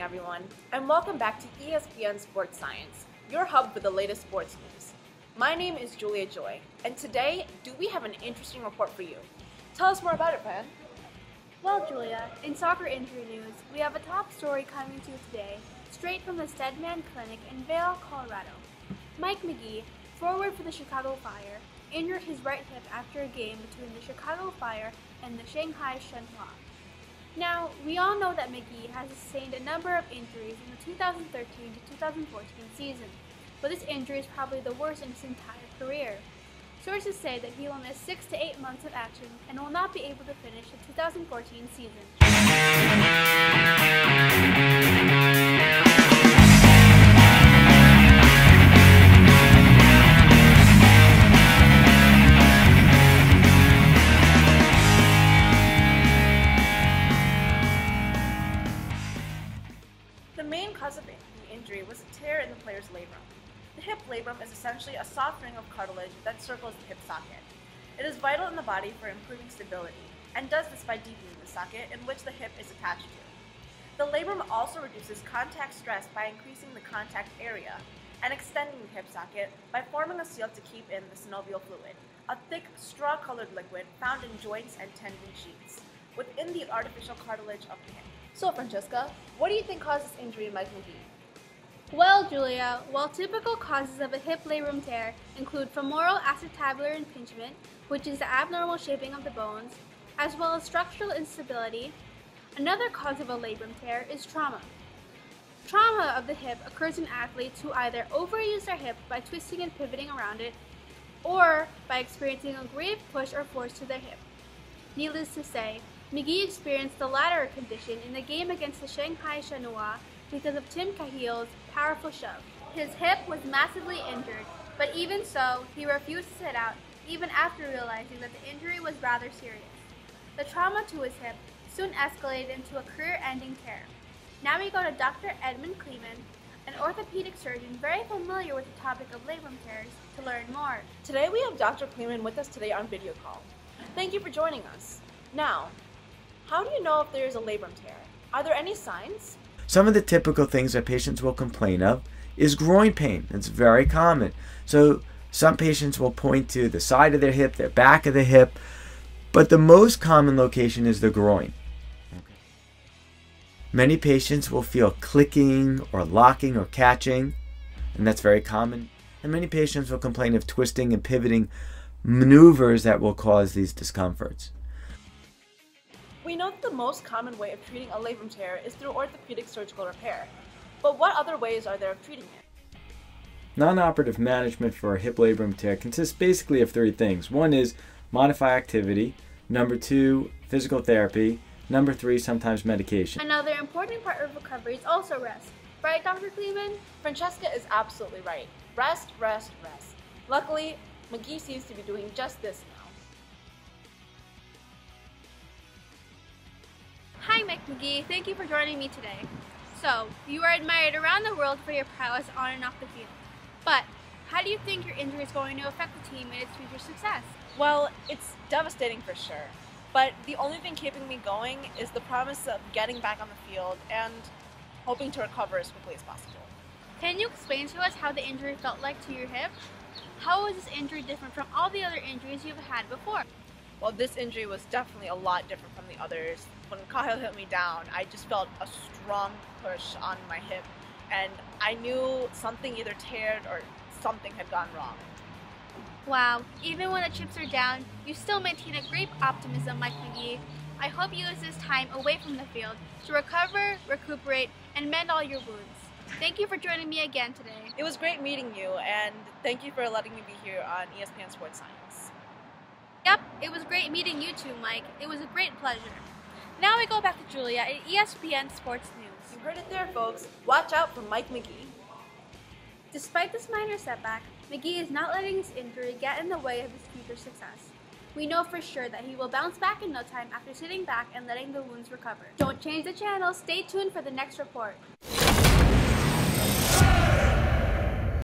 everyone, and welcome back to ESPN Sports Science, your hub for the latest sports news. My name is Julia Joy, and today, we have an interesting report for you. Tell us more about it, Fran. Well, Julia, in soccer injury news, we have a top story coming to you today, straight from the Steadman Clinic in Vail, Colorado. Mike Magee, forward for the Chicago Fire, injured his right hip after a game between the Chicago Fire and the Shanghai Shenhua. Now, we all know that Magee has sustained a number of injuries in the 2013 to 2014 season, but this injury is probably the worst in his entire career. Sources say that he will miss 6 to 8 months of action and will not be able to finish the 2014 season. The main cause of the injury was a tear in the player's labrum. The hip labrum is essentially a soft ring of cartilage that circles the hip socket. It is vital in the body for improving stability, and does this by deepening the socket in which the hip is attached to. The labrum also reduces contact stress by increasing the contact area, and extending the hip socket by forming a seal to keep in the synovial fluid, a thick, straw-colored liquid found in joints and tendon sheaths, within the artificial cartilage of the hip. So, Francesca, what do you think caused this injury in Mike Magee? Well, Julia, while typical causes of a hip labrum tear include femoral acetabular impingement, which is the abnormal shaping of the bones, as well as structural instability, another cause of a labrum tear is trauma. Trauma of the hip occurs in athletes who either overuse their hip by twisting and pivoting around it, or by experiencing a grave push or force to their hip. Needless to say, Magee experienced the latter condition in the game against the Shanghai Shenhua because of Tim Cahill's powerful shove. His hip was massively injured, but even so, he refused to sit out even after realizing that the injury was rather serious. The trauma to his hip soon escalated into a career-ending tear. Now we go to Dr. Edmund Kleeman, an orthopedic surgeon very familiar with the topic of labrum tears, to learn more. Today we have Dr. Kleeman with us today on video call. Thank you for joining us. Now, how do you know if there is a labrum tear? Are there any signs? Some of the typical things that patients will complain of is groin pain. It's very common. So some patients will point to the side of their hip, their back of the hip, but the most common location is the groin. Many patients will feel clicking or locking or catching, and that's very common. And many patients will complain of twisting and pivoting maneuvers that will cause these discomforts. We know that the most common way of treating a labrum tear is through orthopedic surgical repair. But what other ways are there of treating it? Non-operative management for a hip labrum tear consists basically of 3 things. One is modify activity. Number 2, physical therapy. Number 3, sometimes medication. Another important part of recovery is also rest. Right, Dr. Kleeman? Francesca is absolutely right. Rest, rest, rest. Luckily, Magee seems to be doing just this now. Hi, Mike Magee. Thank you for joining me today. So, you are admired around the world for your prowess on and off the field. But, how do you think your injury is going to affect the team and its future success? Well, it's devastating for sure. But the only thing keeping me going is the promise of getting back on the field and hoping to recover as quickly as possible. Can you explain to us how the injury felt like to your hip? How was this injury different from all the other injuries you've had before? Well, this injury was definitely a lot different from the others. When Cahill hit me down, I just felt a strong push on my hip, and I knew something either teared or something had gone wrong. Wow, even when the chips are down, you still maintain a great optimism, Mike Magee. I hope you use this time away from the field to recover, recuperate, and mend all your wounds. Thank you for joining me again today. It was great meeting you, and thank you for letting me be here on ESPN Sports Science. Yep, it was great meeting you too, Mike. It was a great pleasure. Now we go back to Julia at ESPN Sports News. You heard it there, folks. Watch out for Mike Magee. Despite this minor setback, Magee is not letting his injury get in the way of his future success. We know for sure that he will bounce back in no time after sitting back and letting the wounds recover. Don't change the channel. Stay tuned for the next report.